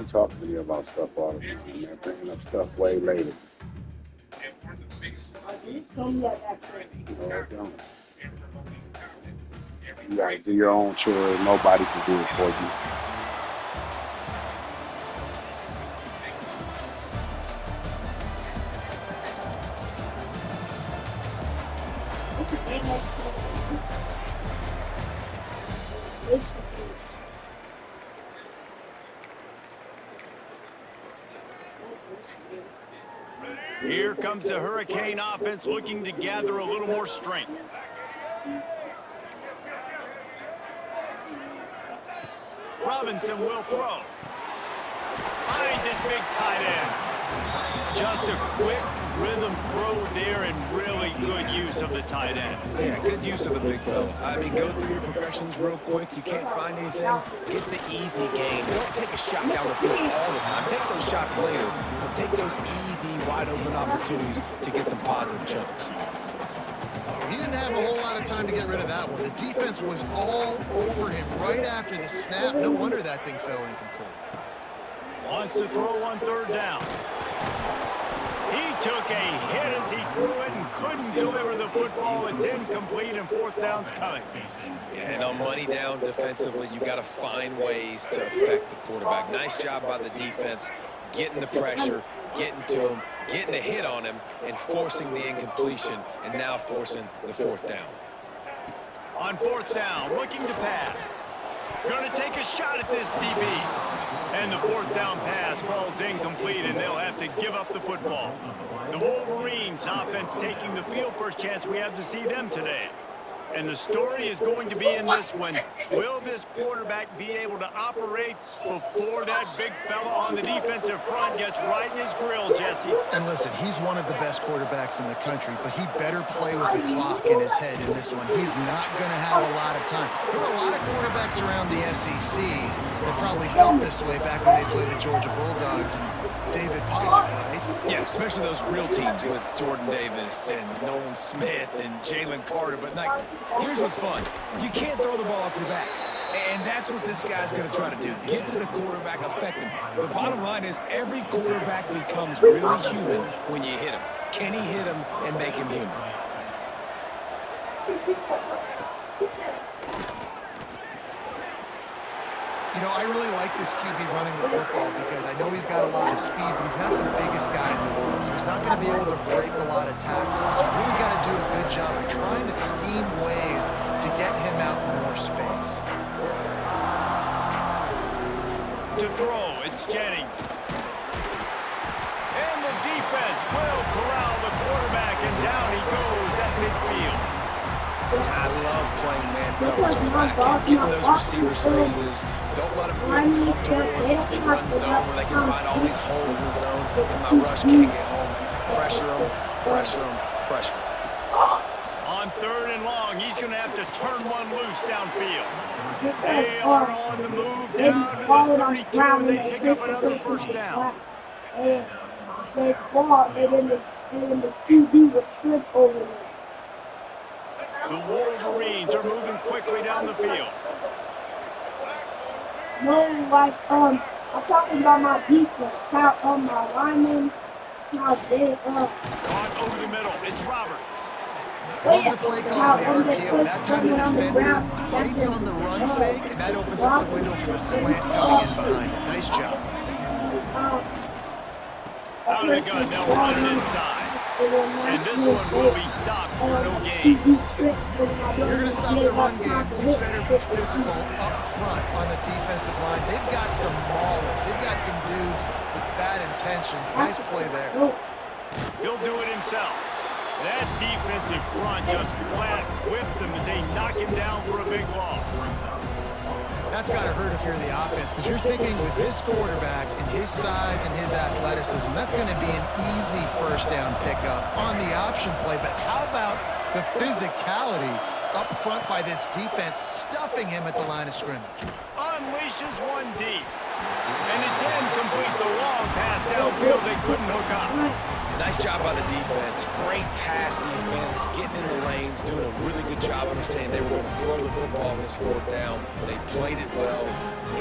Talk to me about stuff all the time, man. Bringing up stuff way later. No, I don't. You gotta do your own chores. Nobody can do it for you. Here comes the Hurricane offense looking to gather a little more strength. Robinson will throw. Finds his big tight end. Just a quick rhythm throw there and really good use of the tight end. Yeah, good use of the big fella. I mean, go through your progressions real quick. You can't find anything. Get the easy gain. Don't take a shot down the field all the time. Take those shots later, but take those easy, wide-open opportunities to get some positive chunks. He didn't have a whole lot of time to get rid of that one. The defense was all over him right after the snap. No wonder that thing fell incomplete. Wants to throw on third down. He took a hit as he threw it and couldn't deliver the football. It's incomplete and fourth down's coming. Yeah, and on money down defensively, you got to find ways to affect the quarterback. Nice job by the defense, getting the pressure, getting to him, getting a hit on him, and forcing the incompletion, and now forcing the fourth down. On fourth down, looking to pass. Going to take a shot at this DB. And the fourth down pass falls incomplete, and they'll have to give up the football. The Wolverines offense taking the field. First chance we have to see them today. And the story is going to be in this one. Will this quarterback be able to operate before that big fella on the defensive front gets right in his grill, Jesse? And listen, he's one of the best quarterbacks in the country, but he better play with the clock in his head in this one. He's not going to have a lot of time. There were a lot of quarterbacks around the SEC that probably felt this way back when they played the Georgia Bulldogs and David Pollock, right? Yeah, especially those real teams with Jordan Davis and Nolan Smith and Jalen Carter. But, like, here's what's fun. You can't throw the ball off your back. And that's what this guy's going to try to do. Get to the quarterback, affect him. The bottom line is every quarterback becomes really human when you hit him. Can he hit him and make him human? You know, I really like this QB running the football because I know he's got a lot of speed, but he's not the biggest guy in the world, so he's not going to be able to break a lot of tackles. So you really got to do a good job of trying to scheme ways to get him out in more space. To throw, it's Jennings. And the defense will corral the quarterback, and down he goes at midfield. I love playing man coverage on the back end, getting those receivers' faces. Don't let them feel comfortable in run zone where they can find all these holes in the zone, and my rush can't get home. Pressure them, pressure them, pressure them. On third and long, he's going to have to turn one loose downfield. They are on the move down to the 32, and they pick up another first down. They fall, and then the QB will trip over them. The Wolverines are moving quickly down the field. No, like, I'm talking about my defense, how, my linemen, how they, Caught over the middle, it's Roberts. Love the play call on the RPO. That time the defender bites on the run fake, and that opens up the window for the slant coming in behind it. Nice job. Out of the gun, they'll run it inside. And this one will be stopped for no gain. You're going to stop the run game. You better be physical up front on the defensive line. They've got some maulers. They've got some dudes with bad intentions. Nice play there. He'll do it himself. That defensive front just flat whipped them as they knock him down for a big loss. That's got to hurt if you're the offense, because you're thinking with this quarterback and his size and his athleticism, that's going to be an easy first down pickup on the option play. But how about the physicality up front by this defense, stuffing him at the line of scrimmage? Unleashes one deep. And it's incomplete. The long pass downfield. field, they couldn't hook up. Nice job by the defense. Great pass defense, getting in the lanes, doing a really good job understanding they were going to throw the football on this fourth down. They played it well.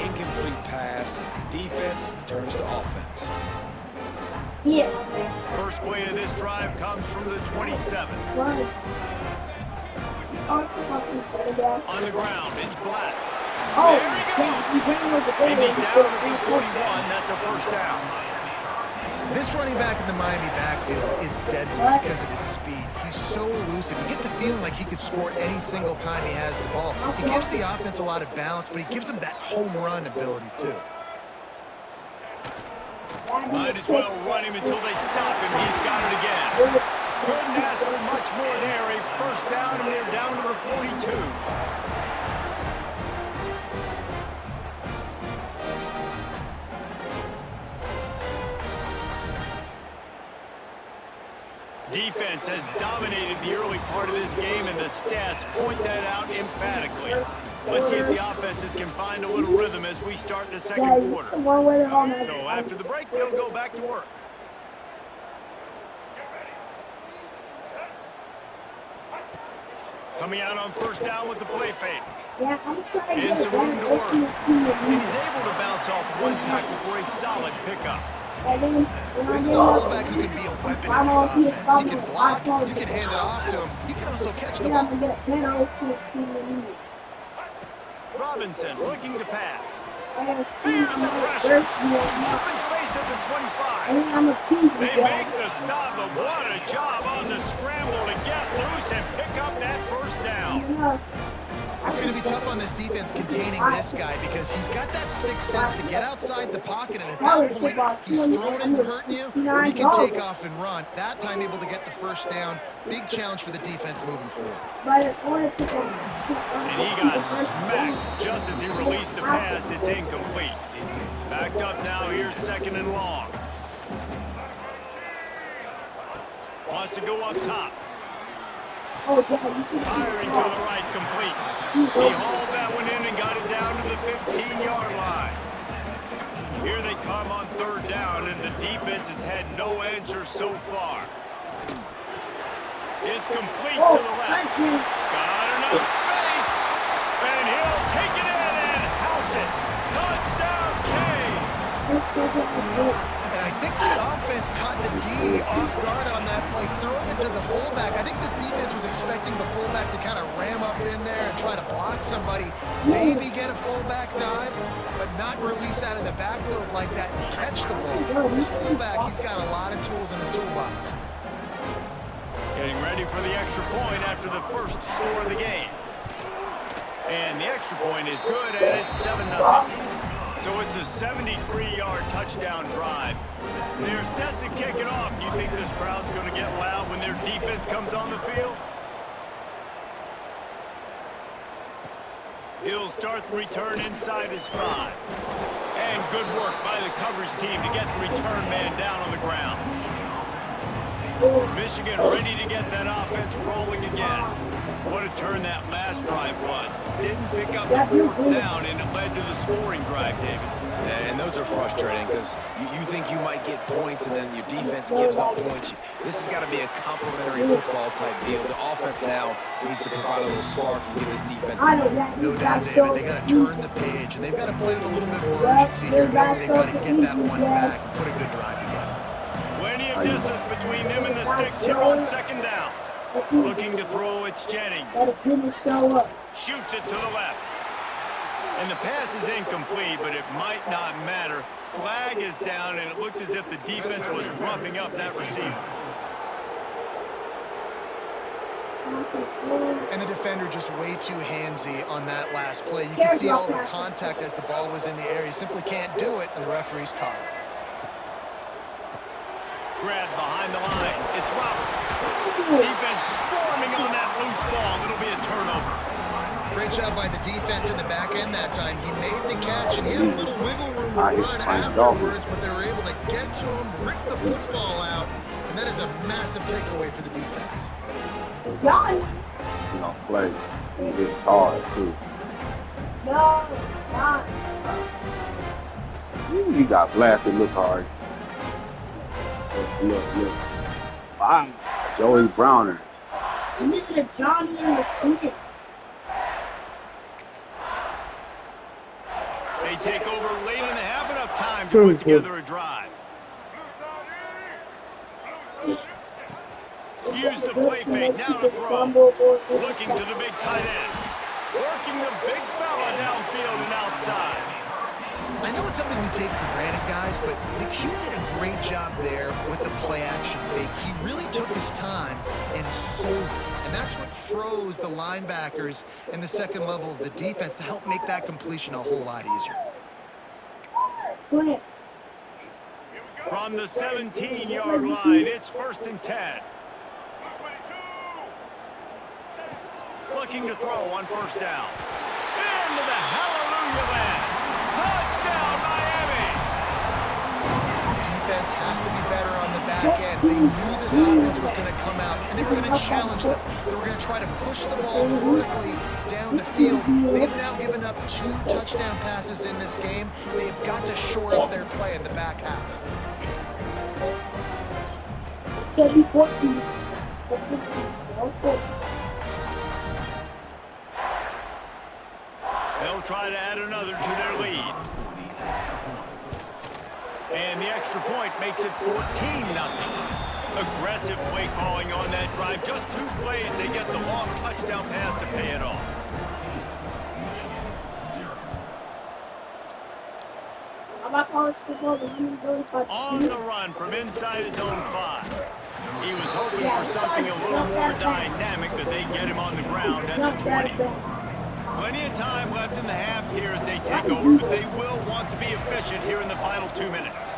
Incomplete pass. Defense turns to offense. Yeah. First play of this drive comes from the 27. On the ground, it's Black. Oh, There he goes. And he's down at the 41. That's a first down. This running back in the Miami backfield is deadly because of his speed. He's so elusive. You get the feeling like he could score any single time he has the ball. He gives the offense a lot of balance, but he gives them that home run ability too. Might as well run him until they stop him. He's got it again. Couldn't ask for much more there. A first down, and they're down to the 42. Defense has dominated the early part of this game, and the stats point that out emphatically. Let's see if the offenses can find a little rhythm as we start the second quarter. So after the break, they'll go back to work. Coming out on first down with the play fake. In some room to work. And he's able to bounce off one tackle for a solid pickup. This is a fullback who can be a weapon in this offense. He can block, you can hand it off to him, he can also catch the ball. Robinson looking to pass. Here's Here's some pressure. Open space at the 25. They make the stop, but what a job on the scramble to get loose and pick up that first down. It's going to be tough on this defense containing this guy because he's got that sixth sense to get outside the pocket, and at that point, he's throwing it and hurting you, or he can take off and run. That time able to get the first down. Big challenge for the defense moving forward. And he got smacked just as he released the pass. It's incomplete. Backed up now. Here's second and long. Wants to go up top. Firing to the right, complete. He hauled that one in and got it down to the 15-yard line. Here they come on third down, and the defense has had no answer so far. It's complete to the left. Got enough space, and he'll take it in and house it. Touchdown, Canes. And I think the offense caught the D off guard on that play, throwing it to the fullback. I think this defense was expecting the fullback to kind of ram up in there and try to block somebody, maybe get a fullback dive, but not release out of the backfield like that and catch the ball. This fullback, he's got a lot of tools in his toolbox. Getting ready for the extra point after the first score of the game. And the extra point is good, and it's 7-0. So it's a 73-yard touchdown drive. They're set to kick it off. You think this crowd's going to get loud when their defense comes on the field? He'll start the return inside his 5. And good work by the coverage team to get the return man down on the ground. Michigan ready to get that offense rolling again. What a turn that last drive was. Didn't pick up the fourth down, and it led to the scoring drive, David. And those are frustrating because you think you might get points and then your defense gives up points. This has got to be a complementary football type deal. The offense now needs to provide a little spark and give this defense some hope. No doubt, David. They got to turn the page, and they've got to play with a little bit more urgency here, knowing they've got to get that one back and put a good drive together. Plenty of distance between them and the sticks here on second down. Looking to throw, it's Jennings. Shoots it to the left. And the pass is incomplete, but it might not matter. Flag is down, and it looked as if the defense was roughing up that receiver. And the defender just way too handsy on that last play. You can see all the contact as the ball was in the air. He simply can't do it, and the referee's caught it. Grab behind the line. It's Roberts. Defense swarming on that loose ball. It'll be a turnover. Great job by the defense in the back end that time. He made the catch, and he had a little wiggle room to run afterwards, but they were able to get to him, rip the football out, and that is a massive takeaway for the defense. Play. He hits hard, too. He got blasted, look hard. Look. Wow. Joey Browner. And look at Johnny and the Smith. They take over late in the half, enough time to put together a drive. Use the play fake, now to throw. Looking to the big tight end. Working the big fella downfield and outside. I know it's something we take for granted, guys, but the Q did a great job there with the play action fake. He really took his time and sold it. And that's what froze the linebackers and the second level of the defense to help make that completion a whole lot easier. Slants. From the 17-yard line, it's 1st and 10. Looking to throw on 1st down. Into the hallelujah land. Touchdown, Miami! Defense has to be better on the back end. They knew this offense was going to come out, and they were going to challenge them. They were going to try to push the ball vertically down the field. They've now given up 2 touchdown passes in this game. They've got to shore up their play in the back half. They'll try to add another to their lead. And the extra point makes it 14-0. Aggressive play calling on that drive. Just 2 plays, they get the long touchdown pass to pay it off. On the run from inside his own 5. He was hoping for something a little more dynamic, but they get him on the ground at the 20. Plenty of time left in the half here as they take over, but they will want to be efficient here in the final 2 minutes.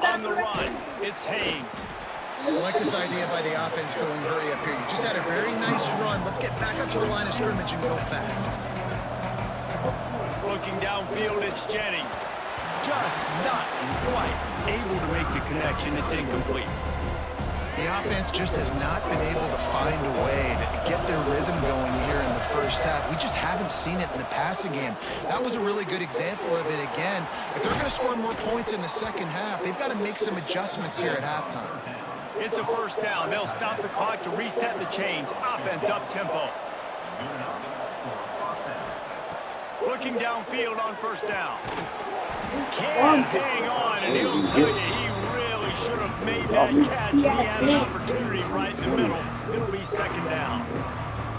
On the run, it's Haynes. I like this idea by the offense going hurry up here. You just had a very nice run. Let's get back up to the line of scrimmage and go fast. Looking downfield, it's Jennings. Just not quite able to make the connection. It's incomplete. The offense just has not been able to find a way to get their rhythm going here in the first half. We just haven't seen it in the passing game. That was a really good example of it again. If they're going to score more points in the second half, they've got to make some adjustments here at halftime. It's a 1st down. They'll stop the clock to reset the chains. Offense up tempo. Looking downfield on 1st down. Can't hang on, and he'll tell you he really should have made that catch. He had an opportunity right in the middle. It'll be 2nd down.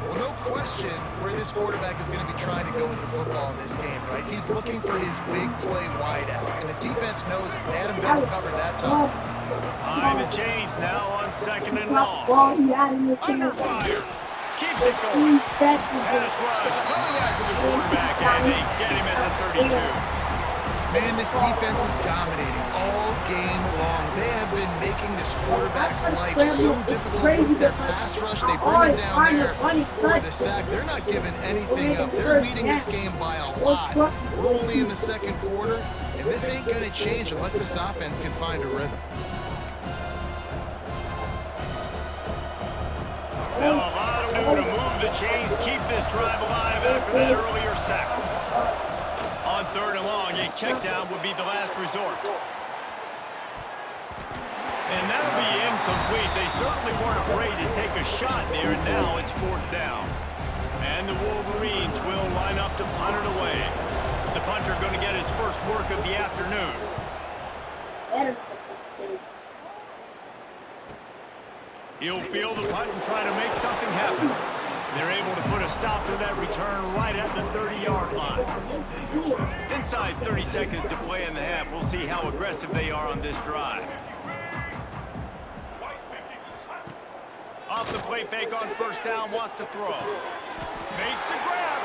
Well, no question where this quarterback is going to be trying to go with the football in this game, right? He's looking for his big play wide out, and the defense knows it. They had him double covered that time. Behind the chains now on 2nd and long. Under fire. Keeps it going. Pass rush coming after the quarterback, and they get him at the 32. Man, this defense is dominating all game long. They have been making this quarterback's life so difficult with their pass rush. They bring it down there for the sack. They're not giving anything up. They're leading this game by a lot. We're only in the 2nd quarter, and this ain't going to change unless this offense can find a rhythm. Now a lot to do to move the chains, keep this drive alive after that earlier sack. On 3rd and long, a check down would be the last resort. And that'll be incomplete. They certainly weren't afraid to take a shot there, and now it's 4th down. And the Wolverines will line up to punt it away. The punter going to get his first work of the afternoon. He'll field the punt and try to make something happen. They're able to put a stop to that return right at the 30-yard line. Inside 30 seconds to play in the half. We'll see how aggressive they are on this drive. Off the play fake on 1st down, wants to throw. Makes the grab.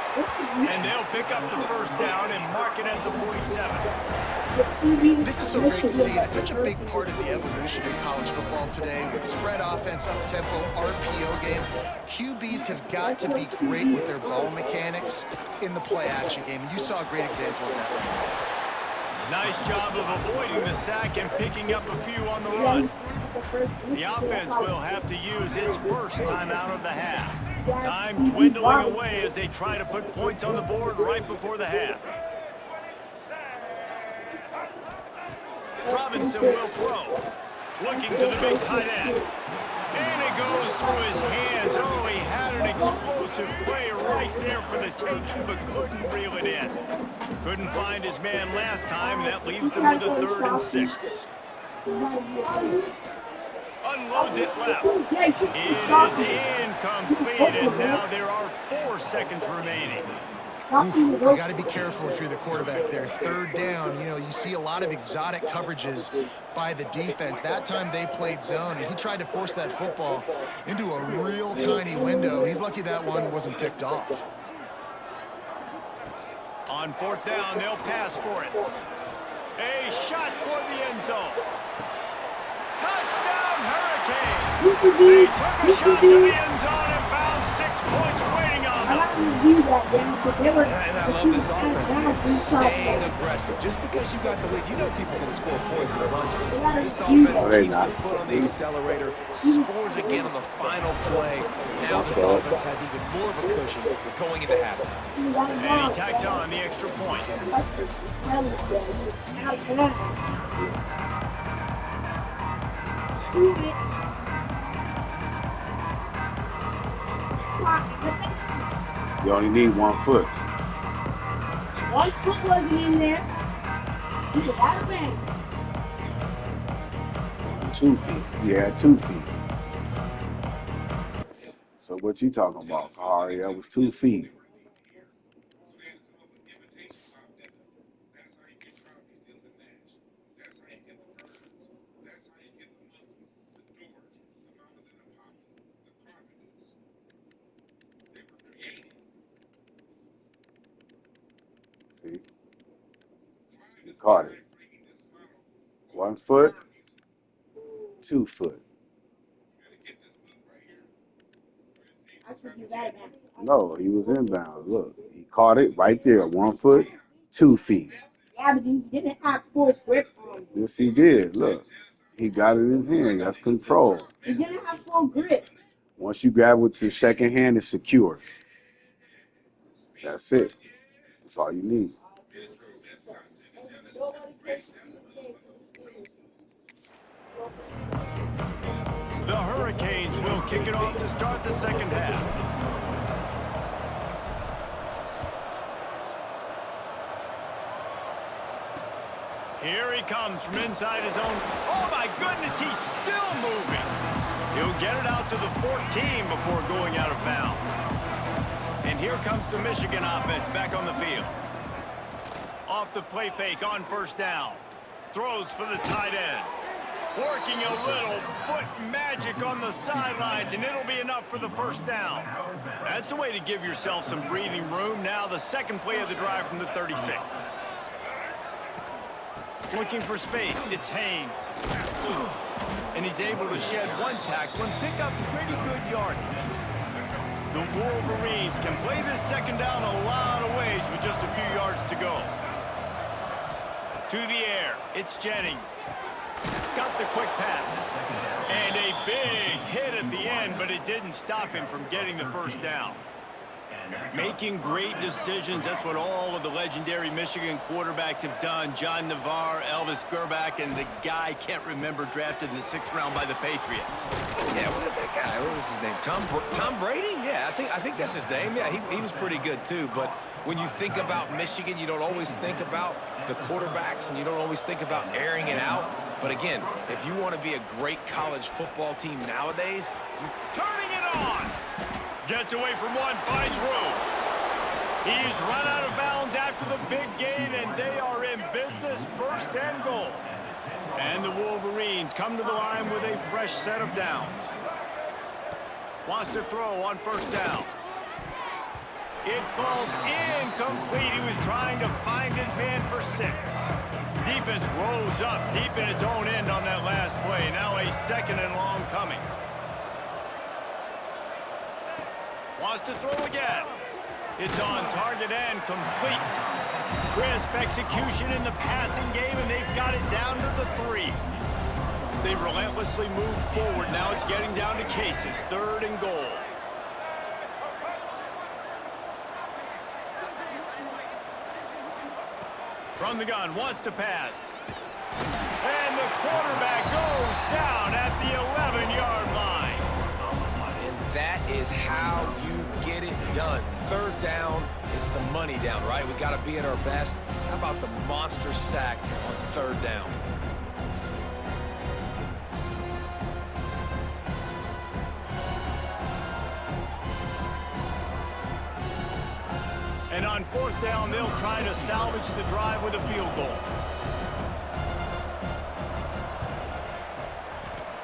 And they'll pick up the 1st down and mark it at the 47. This is so great to see, and it's such a big part of the evolution in college football today. With spread offense, up-tempo, RPO game, QBs have got to be great with their ball mechanics in the play-action game. You saw a great example of that. Nice job of avoiding the sack and picking up a few on the run. The offense will have to use its first timeout of the half. Time dwindling away as they try to put points on the board right before the half. Robinson will throw. Looking to the big tight end. And it goes through his hands. Oh, he had an explosive play right there for the taking, but couldn't reel it in. Couldn't find his man last time, and that leaves him with a 3rd and 6. Unloads it left. It is incomplete, and now there are 4 seconds remaining. You got to be careful if you're the quarterback there. 3rd down, you know, you see a lot of exotic coverages by the defense. That time they played zone, and he tried to force that football into a real tiny window. He's lucky that one wasn't picked off. On 4th down, they'll pass for it. A shot toward the end zone. Touchdown, Hurricane! They took a shot to the end zone and found 6 points waiting on them. And I love this offense, man. Staying aggressive. Just because you got the lead, you know people can score points in bunches. This offense keeps their foot on the accelerator, scores again on the final play. Now this offense has even more of a cushion going into halftime. And he tacked on the extra point. You only need 1 foot. 1 foot wasn't in there. He was out of bounds. 2 feet. He had 2 feet. So what you talking about, Kari? That was 2 feet. See? You caught it. 1 foot, 2 foot. No, he was inbound. Look, he caught it right there. 1 foot, 2 feet. Yeah, but he didn't have full grip on it. Yes, he did. Look, he got it in his hand. That's control. He didn't have full grip. Once you grab with your second hand, it's secure. That's it. That's all you need. The Hurricanes will kick it off to start the second half. Here he comes from inside his own. Oh, my goodness, he's still moving. He'll get it out to the 14 before going out of bounds. And here comes the Michigan offense back on the field. Off the play fake on 1st down. Throws for the tight end. Working a little foot magic on the sidelines, and it'll be enough for the 1st down. That's the way to give yourself some breathing room. Now the second play of the drive from the 36. Looking for space, it's Haynes. And he's able to shed 1 tackle and pick up pretty good yardage. The Wolverines can play this 2nd down a lot of ways with just a few yards to go. To the air, it's Jennings. Got the quick pass. And a big hit at the end, but it didn't stop him from getting the 1st down. Making great decisions, that's what all of the legendary Michigan quarterbacks have done. John Navarre, Elvis Gerbach, and the guy I can't remember drafted in the 6th round by the Patriots. Yeah, that guy, what was his name? Tom Brady? Yeah, I think that's his name. Yeah, he was pretty good too. But when you think about Michigan, you don't always think about the quarterbacks, and you don't always think about airing it out. But again, if you want to be a great college football team nowadays, Turning it on. Gets away from one, finds room. He's run out of bounds after the big gain, and they are in business, 1st and goal. And the Wolverines come to the line with a fresh set of downs. Wants to throw on 1st down. It falls incomplete. He was trying to find his man for 6. Defense rose up deep in its own end on that last play. Now a 2nd and long coming. Wants to throw again. It's on target and complete. Crisp execution in the passing game, and they've got it down to the 3. They've relentlessly moved forward. Now it's getting down to cases. 3rd and goal. From the gun, wants to pass. is how you get it done. Third down, it's the money down, right? We got to be at our best. How about the monster sack on third down? And on fourth down, they'll try to salvage the drive with a field goal.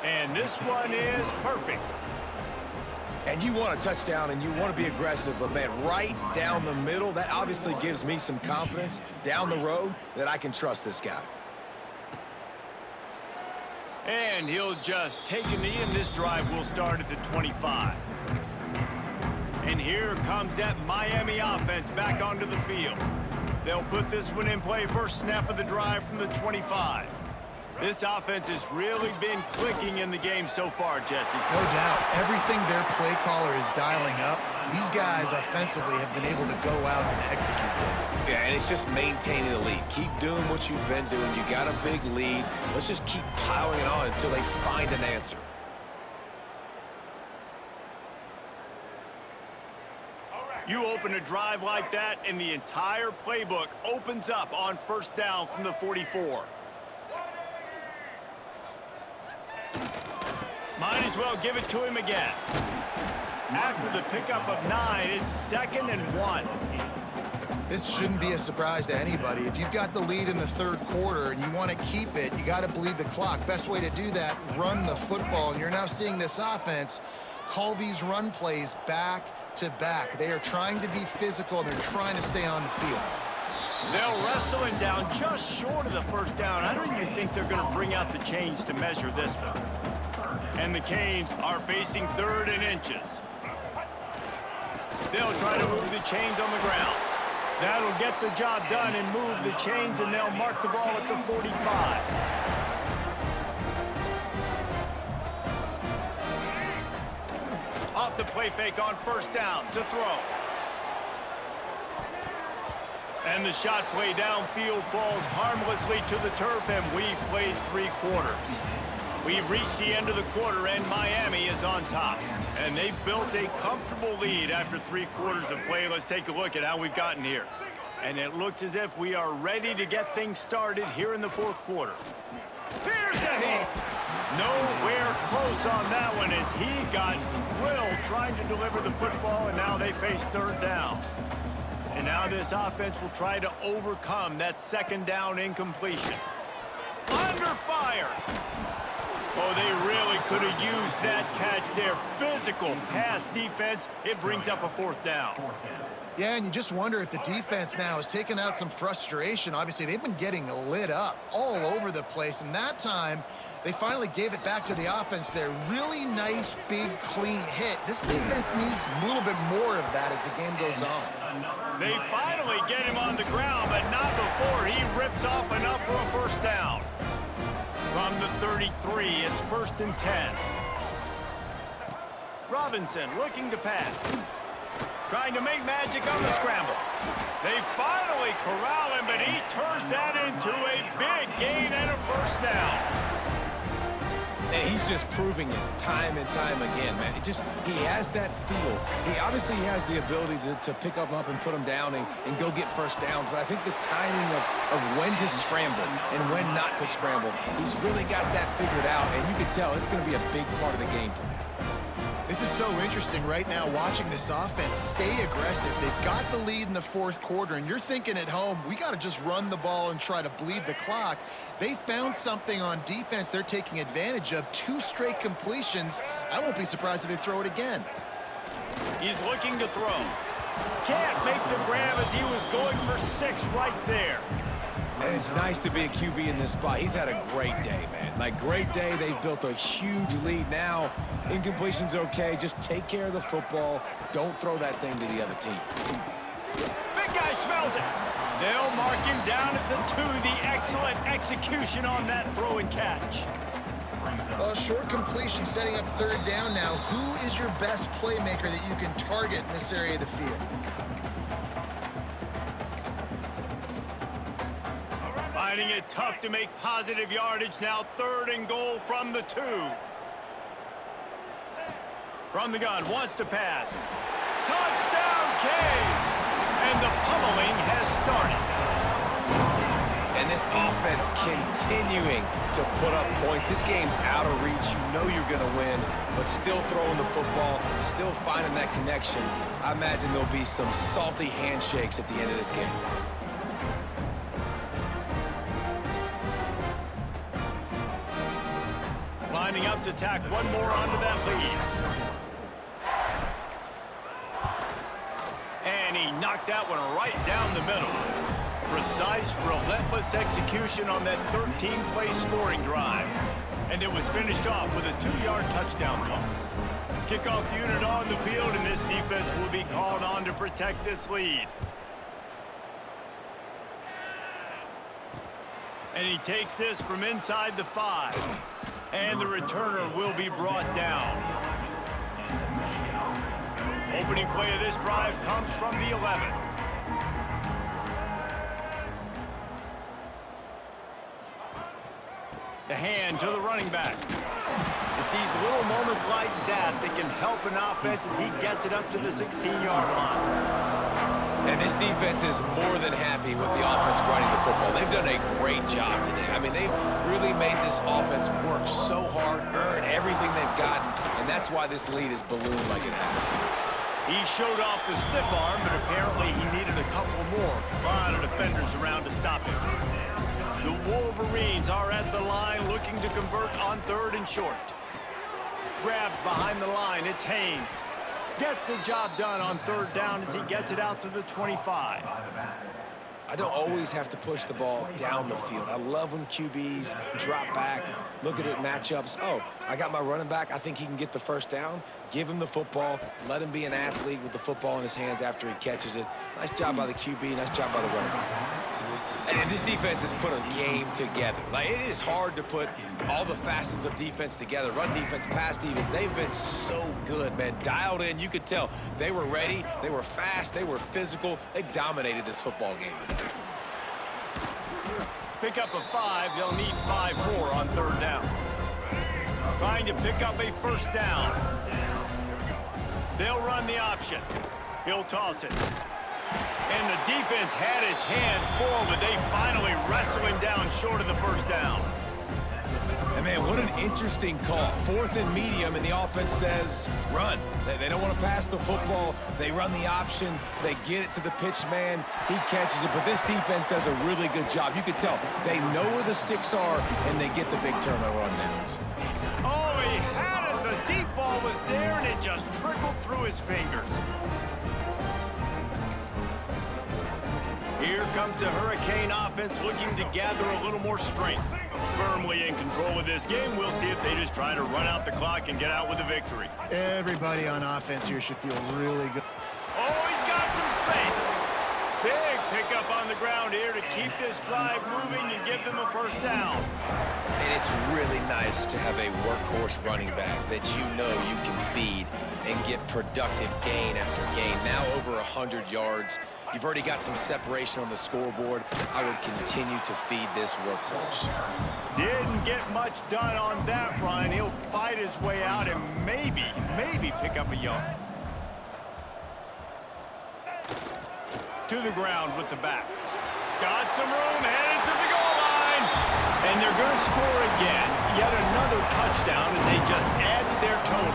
And this one is perfect. And you want a touchdown and you want to be aggressive, but man, right down the middle, that obviously gives me some confidence down the road that I can trust this guy. And he'll just take a knee, and this drive will start at the 25. And here comes that Miami offense back onto the field. They'll put this one in play, first snap of the drive from the 25. This offense has really been clicking in the game so far, Jesse. No doubt. Everything their play caller is dialing up, these guys offensively have been able to go out and execute them. Yeah, and it's just maintaining the lead. Keep doing what you've been doing. You got a big lead. Let's just keep piling it on until they find an answer. You open a drive like that, and the entire playbook opens up on first down from the 44. Might as well give it to him again. After the pickup of 9, it's 2nd and 1. This shouldn't be a surprise to anybody. If you've got the lead in the third quarter and you want to keep it, you got to bleed the clock. Best way to do that, run the football. And you're now seeing this offense call these run plays back to back. They are trying to be physical, and they're trying to stay on the field. They'll wrestle him down just short of the first down. I don't even think they're going to bring out the chains to measure this one. And the Canes are facing 3rd and inches. They'll try to move the chains on the ground. That'll get the job done and move the chains, and they'll mark the ball at the 45. Off the play fake on first down to throw. And the shot play downfield falls harmlessly to the turf, and we've played 3 quarters. We've reached the end of the quarter, and Miami is on top. And they've built a comfortable lead after 3 quarters of play. Let's take a look at how we've gotten here. And it looks as if we are ready to get things started here in the 4th quarter. Here's a hit. Nowhere close on that one as he got drilled trying to deliver the football, and now they face 3rd down. And now this offense will try to overcome that 2nd down incompletion. Under fire. Oh, they really could have used that catch there. Physical pass defense. It brings up a 4th down. Yeah, and you just wonder if the defense now has taken out some frustration. Obviously, they've been getting lit up all over the place, and that time they finally gave it back to the offense there. Really nice, big, clean hit. This defense needs a little bit more of that as the game goes on. They finally get him on the ground, but not before he rips off enough for a 1st down. From the 33, it's 1st and 10. Robinson looking to pass. Trying to make magic on the scramble. They finally corral him, but he turns that into a big gain and a 1st down. And he's just proving it time and time again, man. He has that feel. He obviously has the ability to pick up and put him down and go get 1st downs, but I think the timing of when to scramble and when not to scramble, he's really got that figured out, and you can tell it's going to be a big part of the game plan. This is so interesting right now watching this offense stay aggressive. They've got the lead in the 4th quarter, and you're thinking at home, we got to just run the ball and try to bleed the clock. They found something on defense they're taking advantage of. 2 straight completions. I won't be surprised if they throw it again. He's looking to throw. Can't make the grab as he was going for 6 right there. And it's nice to be a QB in this spot. He's had a great day, man. Like, great day. They've built a huge lead now. Incompletion's okay. Just take care of the football. Don't throw that thing to the other team. Big guy smells it. They'll mark him down at the 2. The excellent execution on that throw and catch. Well, short completion setting up 3rd down now. Who is your best playmaker that you can target in this area of the field? Finding it tough to make positive yardage now. 3rd and goal from the 2. From the gun, wants to pass. Touchdown, Canes! And the pummeling has started. And this offense continuing to put up points. This game's out of reach. You know you're going to win, but still throwing the football, still finding that connection. I imagine there'll be some salty handshakes at the end of this game. Lining up to tack one more onto that lead. And he knocked that one right down the middle. Precise, relentless execution on that 13-play scoring drive. And it was finished off with a 2-yard touchdown toss. Kickoff unit on the field, and this defense will be called on to protect this lead. And he takes this from inside the 5. And the returner will be brought down. Opening play of this drive comes from the 11. The hand to the running back. It's these little moments like that that can help an offense as he gets it up to the 16-yard line. And this defense is more than happy with the offense running the football. They've done a great job today. I mean, they've really made this offense work so hard, earn everything they've gotten, and that's why this lead is ballooned like it has. He showed off the stiff arm, but apparently he needed a couple more. A lot of defenders around to stop him. The Wolverines are at the line looking to convert on 3rd and short. Grabbed behind the line, it's Haynes. Gets the job done on 3rd down as he gets it out to the 25. I don't always have to push the ball down the field. I love when QBs drop back, look at it matchups. Oh, I got my running back. I think he can get the 1st down. Give him the football. Let him be an athlete with the football in his hands after he catches it. Nice job by the QB. Nice job by the running back. And this defense has put a game together. Like, it is hard to put all the facets of defense together. Run defense, pass defense. They've been so good, man. Dialed in. You could tell they were ready. They were fast. They were physical. They dominated this football game today. Pick up a 5. They'll need 5 more on 3rd down. Trying to pick up a 1st down. They'll run the option. He'll toss it. And the defense had his hands full, but they finally wrestle him down short of the 1st down. And, man, what an interesting call. 4th and medium, and the offense says, run. They don't want to pass the football. They run the option. They get it to the pitch man. He catches it, but this defense does a really good job. You can tell they know where the sticks are, and they get the big turnover on downs. Oh, he had it. The deep ball was there, and it just trickled through his fingers. Here comes the Hurricane offense looking to gather a little more strength. Firmly in control of this game. We'll see if they just try to run out the clock and get out with a victory. Everybody on offense here should feel really good. Oh, he's got some space. Big pickup on the ground here to keep this drive moving and give them a 1st down. And it's really nice to have a workhorse running back that you know you can feed and get productive gain after gain. Now over 100 yards. You've already got some separation on the scoreboard. I would continue to feed this workhorse. Didn't get much done on that run. He'll fight his way out and maybe pick up a yard. To the ground with the back. Got some room, headed to the goal line. And they're going to score again. Yet another touchdown as they just add to their total.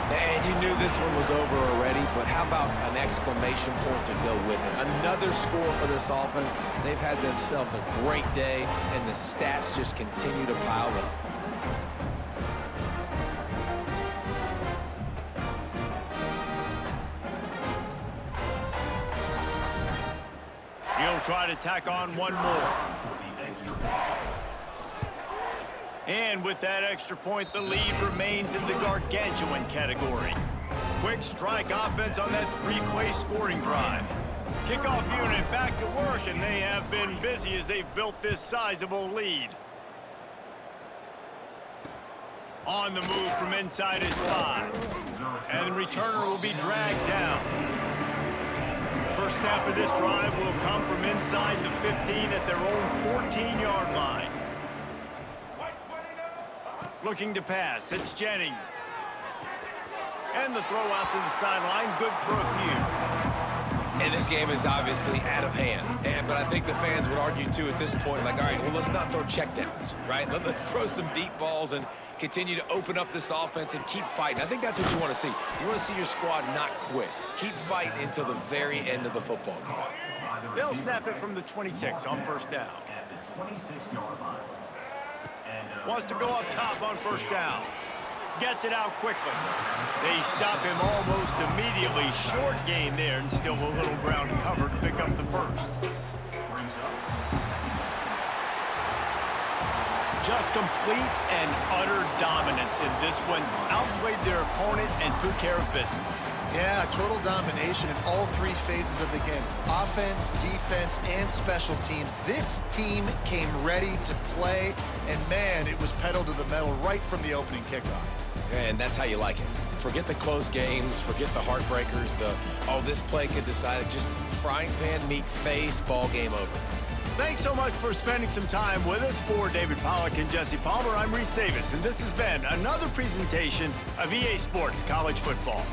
And you knew this one was over already, but how about an exclamation point to go with it? Another score for this offense. They've had themselves a great day, and the stats just continue to pile up. He'll try to tack on one more. And with that extra point, the lead remains in the gargantuan category. Quick strike offense on that 3-play scoring drive. Kickoff unit back to work, and they have been busy as they've built this sizable lead. On the move from inside his 5. And the returner will be dragged down. First snap of this drive will come from inside the 15 at their own 14-yard line. Looking to pass, it's Jennings. And the throw out to the sideline, good for a few. And this game is obviously out of hand. But I think the fans would argue, too, at this point, like, all right, well, let's not throw checkdowns, right? Let's throw some deep balls and continue to open up this offense and keep fighting. I think that's what you want to see. You want to see your squad not quit. Keep fighting until the very end of the football game. They'll snap it from the 26 on first down. Wants to go up top on first down. Gets it out quickly. They stop him almost immediately. Short gain there, and still a little ground to cover to pick up the first. Just complete and utter dominance in this one. Outplayed their opponent and took care of business. Yeah, total domination in all three phases of the game. Offense, defense, and special teams. This team came ready to play, and man, it was pedal to the metal right from the opening kickoff. And that's how you like it. Forget the close games, forget the heartbreakers, this play could decide it. Just frying pan, meat face, ball game over. Thanks so much for spending some time with us. For David Pollack and Jesse Palmer, I'm Reese Davis, and this has been another presentation of EA Sports College Football.